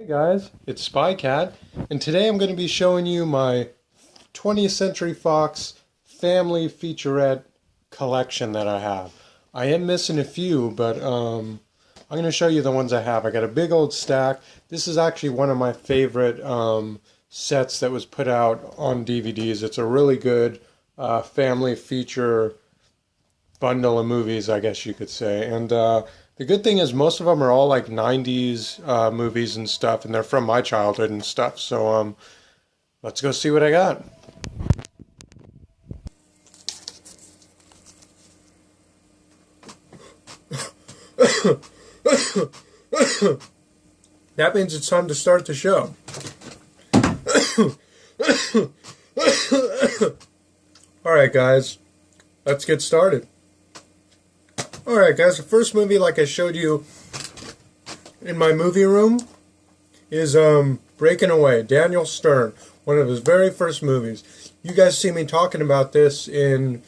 Hey guys, it's SpyCat, and today I'm going to be showing you my 20th Century Fox family featurette collection that I have. I am missing a few, but I'm going to show you the ones I have. I got a big old stack. This is actually one of my favorite sets that was put out on DVDs. It's a really good family feature bundle of movies, I guess you could say. And the good thing is most of them are all like 90s movies and stuff, and they're from my childhood and stuff. So let's go see what I got. That means it's time to start the show. Alright guys, let's get started. Alright guys, the first movie, like I showed you in my movie room, is Breaking Away, Daniel Stern, one of his very first movies. You guys see me talking about this in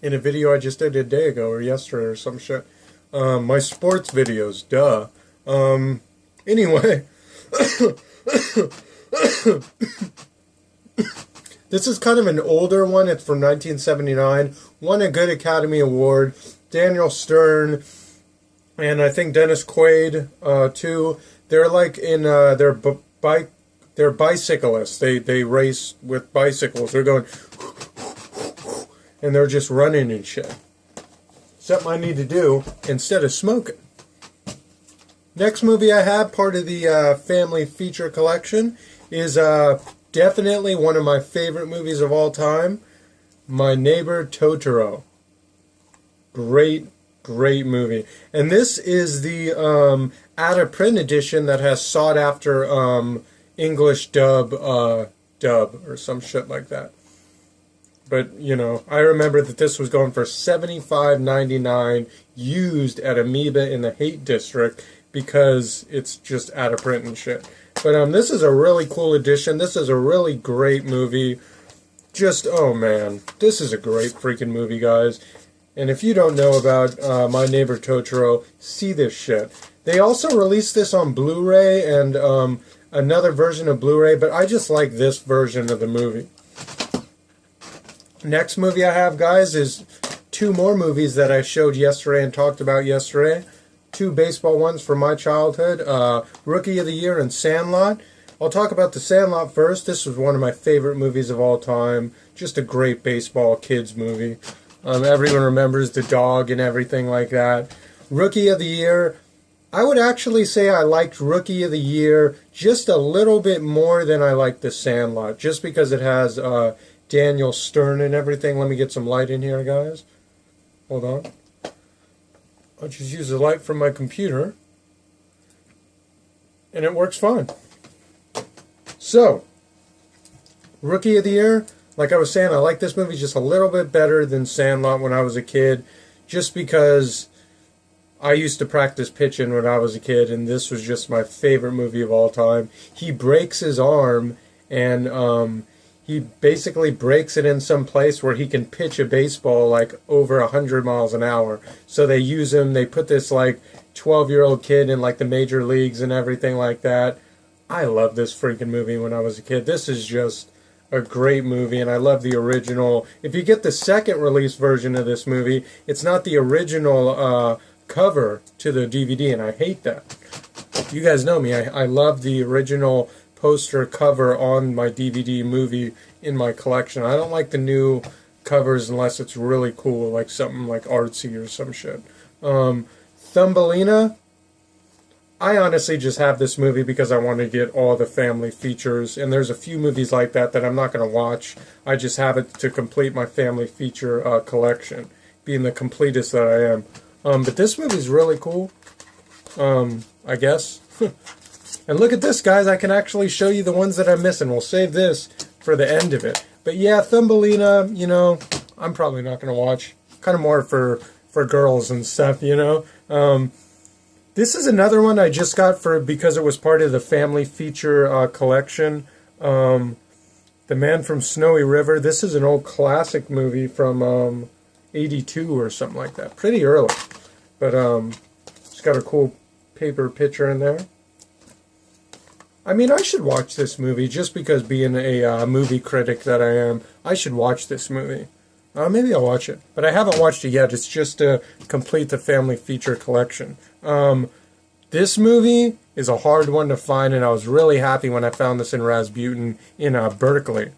a video I just did a day ago or yesterday or some shit. My sports videos, duh. Anyway, this is kind of an older one. It's from 1979. Won a good Academy Award. Daniel Stern and I think Dennis Quaid too. They're like in they're bicyclists. They race with bicycles. They're going and they're just running and shit. Something I need to do instead of smoking. Next movie I have, part of the family feature collection, is definitely one of my favorite movies of all time, My Neighbor Totoro. Great movie. And this is the out-of-print edition that has sought-after English dub or some shit like that. But, you know, I remember that this was going for $75.99 used at Amoeba in the Hate District because it's just out of print and shit. But this is a really cool edition. This is a really great movie. Just, oh man, this is a great freaking movie, guys. And if you don't know about My Neighbor Totoro, see this shit. They also released this on Blu-ray and another version of Blu-ray, but I just like this version of the movie. Next movie I have, guys, is two more movies that I showed yesterday and talked about yesterday. Two baseball ones from my childhood, Rookie of the Year and Sandlot. I'll talk about The Sandlot first. This was one of my favorite movies of all time. Just a great baseball kids movie. Everyone remembers the dog and everything like that. Rookie of the Year, I would actually say I liked Rookie of the Year just a little bit more than I liked The Sandlot, just because it has Daniel Stern and everything. Let me get some light in here, guys. Hold on. I'll just use the light from my computer. And it works fine. So, Rookie of the Year, like I was saying, I like this movie just a little bit better than Sandlot when I was a kid. Just because I used to practice pitching when I was a kid, and this was just my favorite movie of all time. He breaks his arm, and he basically breaks it in some place where he can pitch a baseball like over 100 miles an hour. So they use him, they put this like 12-year-old kid in like the major leagues and everything like that. I loved this freaking movie when I was a kid. This is just a great movie, and I love the original. If you get the second release version of this movie, it's not the original cover to the DVD, and I hate that. You guys know me. I love the original poster cover on my DVD movie in my collection. I don't like the new covers unless it's really cool, like something like artsy or some shit. Thumbelina, I honestly just have this movie because I want to get all the family features, and there's a few movies like that that I'm not going to watch. I just have it to complete my family feature collection, being the completest that I am. But this movie's really cool, I guess. And look at this, guys. I can actually show you the ones that I'm missing. We'll save this for the end of it. But yeah, Thumbelina, you know, I'm probably not going to watch. Kind of more for girls and stuff, you know. This is another one I just got because it was part of the family feature collection. The Man from Snowy River. This is an old classic movie from 82 or something like that. Pretty early. But it's got a cool paper picture in there. I mean, I should watch this movie just because being a movie critic that I am, I should watch this movie. Maybe I'll watch it, but I haven't watched it yet. It's just to complete the family feature collection. This movie is a hard one to find, and I was really happy when I found this in Rasputin in Berkeley.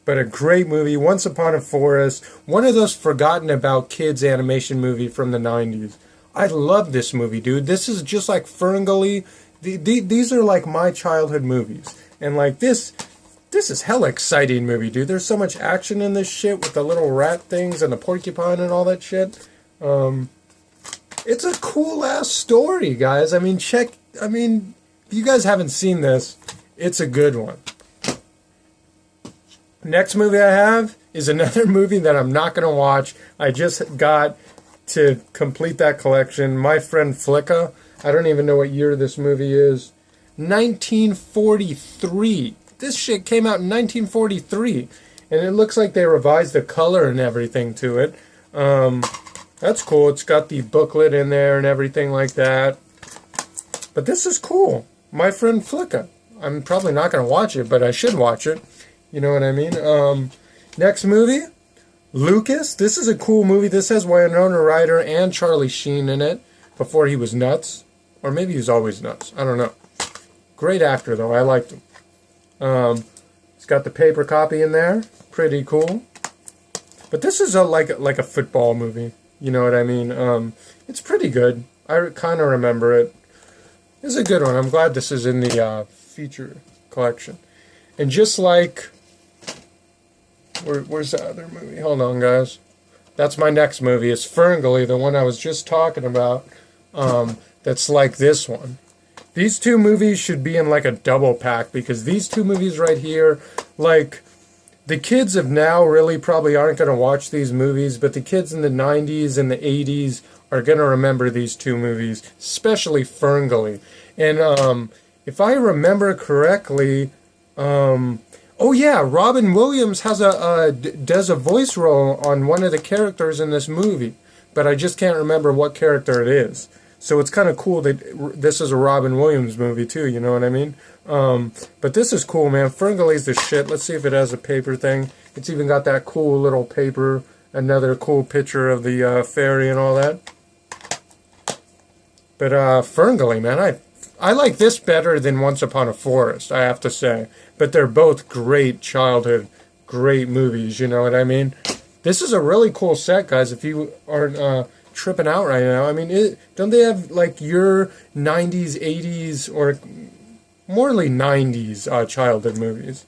But a great movie, Once Upon a Forest, one of those forgotten about kids animation movie from the 90s. I love this movie, dude. This is just like FernGully. These are like my childhood movies. And like this is hella exciting movie, dude. There's so much action in this shit with the little rat things and the porcupine and all that shit. It's a cool ass story, guys. I mean, if you guys haven't seen this, it's a good one. Next movie I have is another movie that I'm not going to watch. I just got to complete that collection. My Friend Flicka. I don't even know what year this movie is. 1943. This shit came out in 1943. And it looks like they revised the color and everything to it. That's cool. It's got the booklet in there and everything like that. But this is cool. My Friend Flicka. I'm probably not going to watch it, but I should watch it. You know what I mean? Next movie, Lucas. This is a cool movie. This has Winona Ryder and Charlie Sheen in it before he was nuts. Or maybe he was always nuts. I don't know. Great actor, though. I liked him. It's got the paper copy in there. Pretty cool. But this is like a football movie. You know what I mean? It's pretty good. I kind of remember it. It's a good one. I'm glad this is in the feature collection. And just like... Where's the other movie? Hold on, guys. That's my next movie. It's FernGully, the one I was just talking about. That's like this one. These two movies should be in like a double pack because these two movies right here, like, the kids of now really probably aren't going to watch these movies, but the kids in the 90s and the 80s are going to remember these two movies, especially FernGully. And if I remember correctly, oh yeah, Robin Williams does a voice role on one of the characters in this movie, but I just can't remember what character it is. So it's kind of cool that this is a Robin Williams movie too, you know what I mean? But this is cool, man. FernGully's the shit. Let's see if it has a paper thing. It's even got that cool little paper, another cool picture of the fairy and all that. But FernGully, man, I like this better than Once Upon a Forest, I have to say. But they're both great childhood, great movies, you know what I mean? This is a really cool set, guys, if you aren't tripping out right now. I mean, don't they have, like, your 90s, 80s, or more like 90s childhood movies?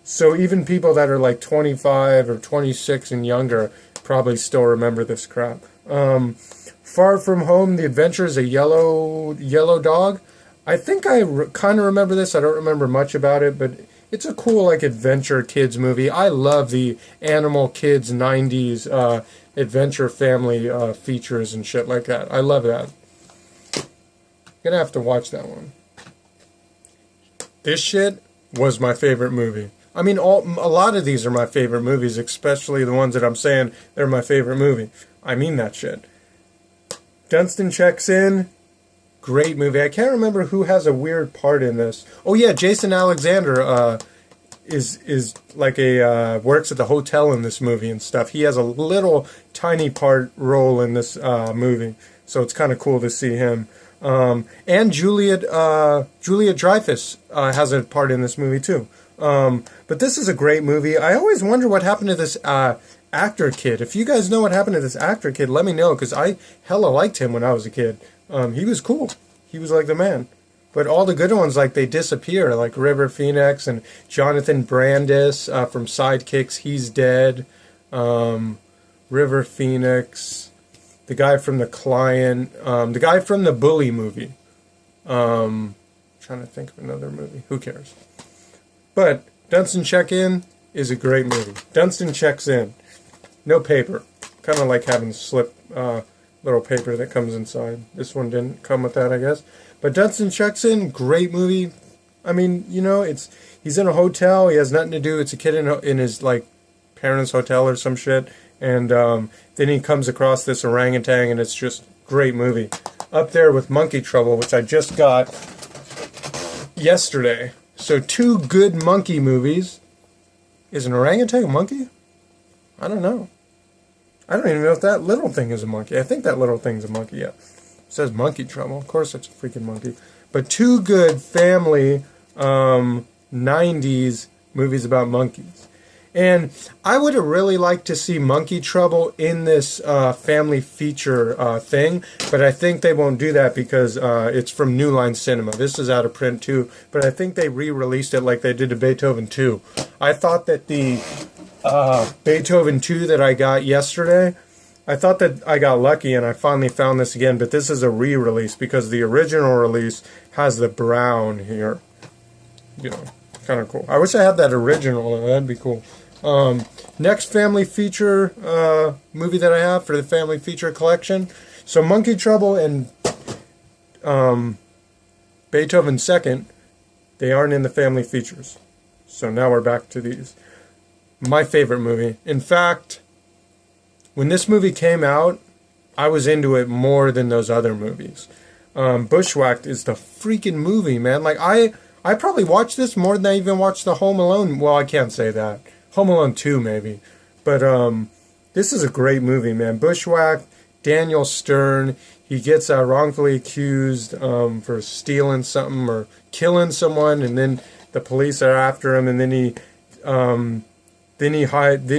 So even people that are, like, 25 or 26 and younger probably still remember this crap. Far From Home, The Adventures of Yellow Dog. I think I kind of remember this. I don't remember much about it, but it's a cool, like, adventure kids movie. I love the Animal Kids 90s adventure family features and shit like that. I love that. Gonna have to watch that one. This shit was my favorite movie. I mean, a lot of these are my favorite movies, especially the ones that I'm saying they're my favorite movie. I mean that shit. Dunstan Checks In. Great movie. I can't remember who has a weird part in this. Oh yeah, Jason Alexander is like works at the hotel in this movie and stuff. He has a little tiny role in this movie, so it's kind of cool to see him. And Julia Dreyfus has a part in this movie too. But this is a great movie. I always wonder what happened to this actor kid. If you guys know what happened to this actor kid, let me know, because I hella liked him when I was a kid. He was cool. He was like the man. But all the good ones, like, they disappear. Like River Phoenix and Jonathan Brandis from Sidekicks, he's dead. River Phoenix, the guy from The Client, the guy from the Bully movie. Trying to think of another movie. Who cares? But Dunstan Check In is a great movie. Dunstan Checks In. No paper. Kind of like having slip little paper that comes inside. This one didn't come with that, I guess. But Dunstan Checks In, great movie. I mean, you know, he's in a hotel. He has nothing to do. It's a kid in his, like, parents' hotel or some shit. And then he comes across this orangutan, and it's just great movie. up there with Monkey Trouble, which I just got yesterday. So 2 good monkey movies. Is an orangutan a monkey? I don't know. I don't even know if that little thing is a monkey. I think that little thing's a monkey, yeah. It says Monkey Trouble. Of course it's a freaking monkey. But 2 good family 90s movies about monkeys. And I would have really liked to see Monkey Trouble in this family feature thing, but I think they won't do that because it's from New Line Cinema. This is out of print too, but I think they re-released it like they did to Beethoven 2. I thought that the Beethoven 2 that I got yesterday, I thought that I got lucky and I finally found this again, but this is a re-release because the original release has the brown here. You know, kind of cool. I wish I had that original. That'd be cool. Next family feature movie that I have for the family feature collection. So Monkey Trouble and Beethoven 2nd, they aren't in the family features. So now we're back to these. My favorite movie. In fact, when this movie came out, I was into it more than those other movies. Bushwhacked is the freaking movie, man. Like, I probably watched this more than I even watched the Home Alone. Well, I can't say that. Home Alone 2, maybe. But this is a great movie, man. Bushwhacked, Daniel Stern. He gets wrongfully accused for stealing something or killing someone, and then the police are after him, and then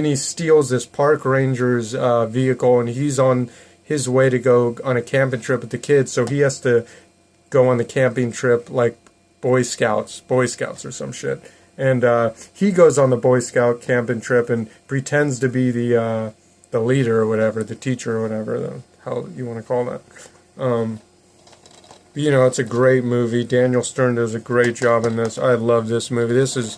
he steals this park ranger's vehicle, and he's on his way to go on a camping trip with the kids, so he has to go on the camping trip like Boy Scouts or some shit. And he goes on the Boy Scout camping trip and pretends to be the leader or whatever, the teacher or whatever, the hell you want to call that. You know, it's a great movie. Daniel Stern does a great job in this. I love this movie. This is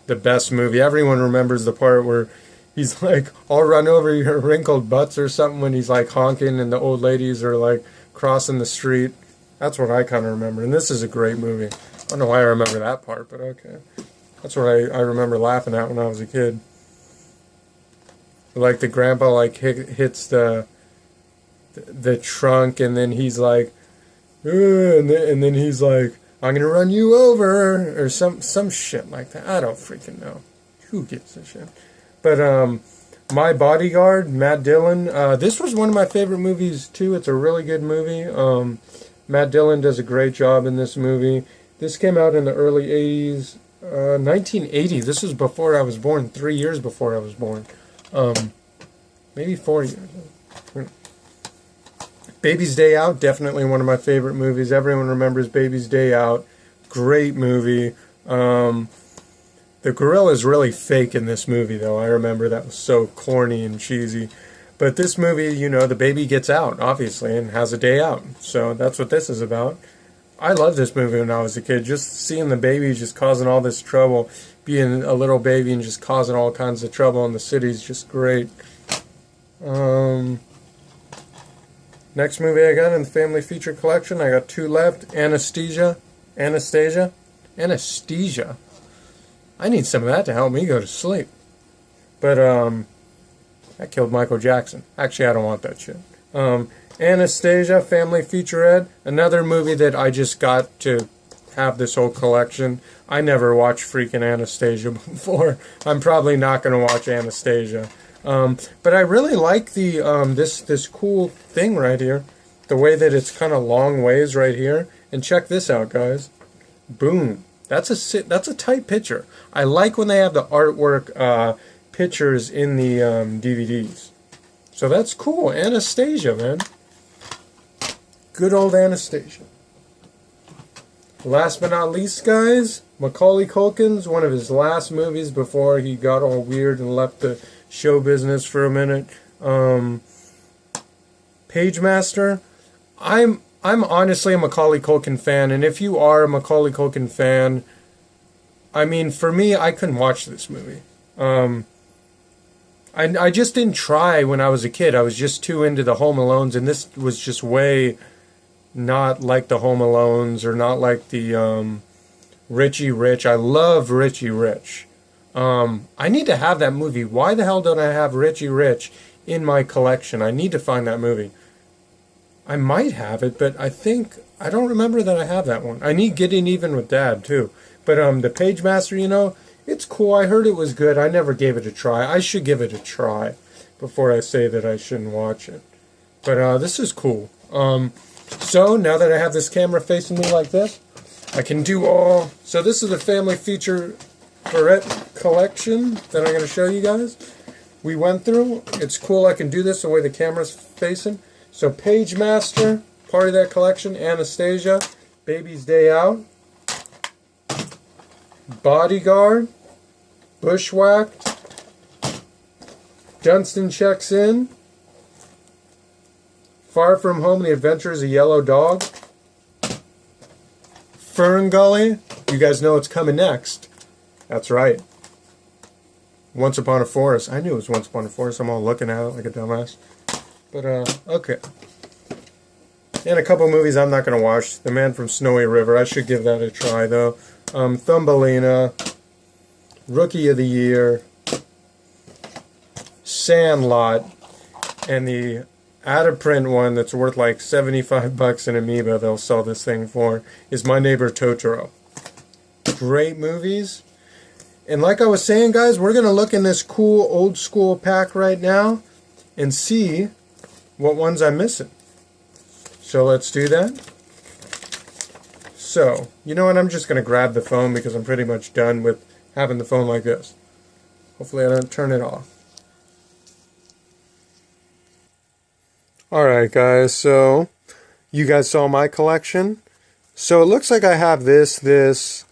the best movie. Everyone remembers the part where he's like, I'll run over your wrinkled butts or something when he's like honking and the old ladies are like crossing the street. That's what I kind of remember. And this is a great movie. I don't know why I remember that part, but okay. That's what I remember laughing at when I was a kid. Like the grandpa like hits the trunk, and then he's like, and then he's like, I'm gonna run you over, or some shit like that. I don't freaking know. Who gives a shit? But My Bodyguard, Matt Dillon. This was one of my favorite movies too. It's a really good movie. Matt Dillon does a great job in this movie. This came out in the early 80s. 1980. This is before I was born. 3 years before I was born. Maybe 4 years. Baby's Day Out, definitely one of my favorite movies. Everyone remembers Baby's Day Out. Great movie. The gorilla is really fake in this movie, though. I remember that was so corny and cheesy. But this movie, you know, the baby gets out, obviously, and has a day out. So that's what this is about. I loved this movie when I was a kid. Just seeing the baby just causing all this trouble, being a little baby and just causing all kinds of trouble in the city is just great. Next movie I got in the family feature collection, I got 2 left. Anastasia. I need some of that to help me go to sleep. But, that killed Michael Jackson. Actually, I don't want that shit. Anastasia, family featurette. Another movie that I just got to have this whole collection. I never watched freaking Anastasia before. I'm probably not going to watch Anastasia. But I really like the this cool thing right here. The way that it's kind of long ways right here. And check this out, guys. Boom. That's a tight picture. I like when they have the artwork pictures in the DVDs. So that's cool. Anastasia, man. Good old Anastasia. Last but not least, guys, Macaulay Culkin's one of his last movies before he got all weird and left the show business for a minute. Pagemaster. I'm honestly a Macaulay Culkin fan, and if you are a Macaulay Culkin fan, I mean, for me, I couldn't watch this movie. I just didn't try when I was a kid. I was just too into the Home Alones, and this was just way not like the Home Alones or not like the Richie Rich. I love Richie Rich. I need to have that movie. Why the hell don't I have Richie Rich in my collection? I need to find that movie. I might have it, but I don't remember that I have that one. I need Getting Even with Dad, too. But the Pagemaster, you know, it's cool. I heard it was good. I never gave it a try. I should give it a try before I say that I shouldn't watch it. But this is cool. So, now that I have this camera facing me like this, I can do all... So this is the family feature collection that I'm going to show you guys. We went through. It's cool I can do this the way the camera's facing. So Pagemaster, part of that collection. Anastasia, Baby's Day Out. Bodyguard. Bushwhacked. Dunstan Checks In. Far From Home, The Adventures of Yellow Dog. FernGully. You guys know what's coming next. That's right. Once Upon a Forest. I knew it was Once Upon a Forest. I'm all looking at it like a dumbass. But, okay. And a couple movies I'm not going to watch. The Man from Snowy River. I should give that a try, though. Thumbelina. Rookie of the Year. Sandlot. And the out-of-print one that's worth like $75 in Amoeba they'll sell this thing for is My Neighbor Totoro. Great movies. And like I was saying, guys, we're going to look in this cool old school pack right now and see what ones I'm missing. So let's do that. So, you know what? I'm just going to grab the phone because I'm pretty much done with having the phone like this. Hopefully I don't turn it off. Alright guys, so you guys saw my collection. So it looks like I have this. That's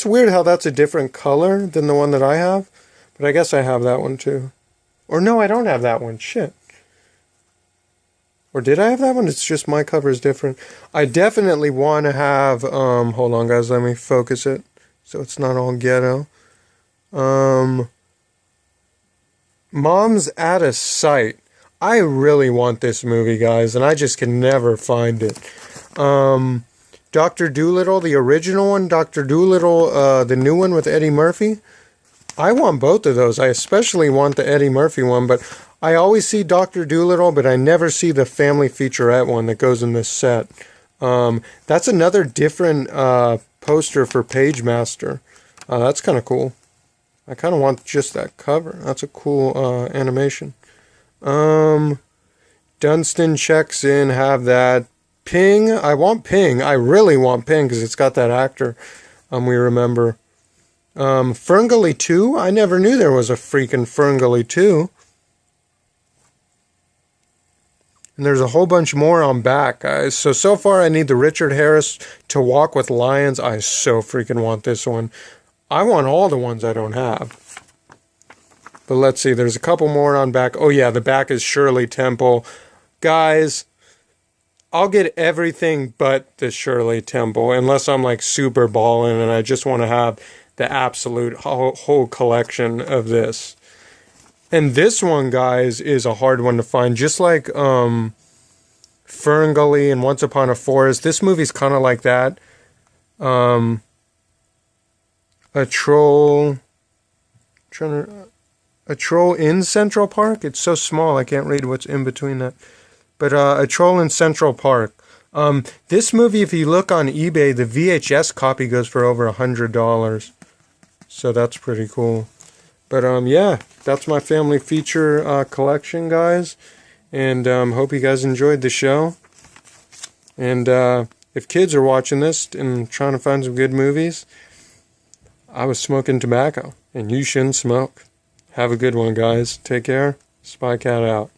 weird how that's a different color than the one that I have. But I guess I have that one too. Or no, I don't have that one. Shit. Or did I have that one? It's just my cover is different. I definitely want to have, hold on guys, let me focus it so it's not all ghetto. Mom's Out of Sight. I really want this movie, guys, and I just can never find it. Dr. Dolittle, the original one, Dr. Dolittle, the new one with Eddie Murphy. I want both of those. I especially want the Eddie Murphy one, but I always see Dr. Dolittle, but I never see the family featurette one that goes in this set. That's another different poster for Pagemaster. That's kind of cool. I kind of want just that cover. That's a cool animation. Dunstan Checks In, have that. Ping, I want Ping. I really want Ping because it's got that actor we remember. FernGully 2, I never knew there was a freaking FernGully 2. And there's a whole bunch more on back, guys. So far I need the Richard Harris To Walk with Lions. I so freaking want this one. I want all the ones I don't have. But let's see, there's a couple more on back. Oh yeah, the back is Shirley Temple. Guys, I'll get everything but the Shirley Temple, unless I'm like super ballin' and I just want to have the absolute whole collection of this. And this one, guys, is a hard one to find. Just like FernGully and Once Upon a Forest, this movie's kind of like that. A troll in Central Park. It's so small I can't read what's in between that. But A Troll in Central Park. This movie, if you look on eBay, the VHS copy goes for over $100. So that's pretty cool. But yeah, that's my family feature collection, guys. And hope you guys enjoyed the show. And if kids are watching this and trying to find some good movies, I was smoking tobacco. And you shouldn't smoke. Have a good one, guys. Take care. Spy Cat out.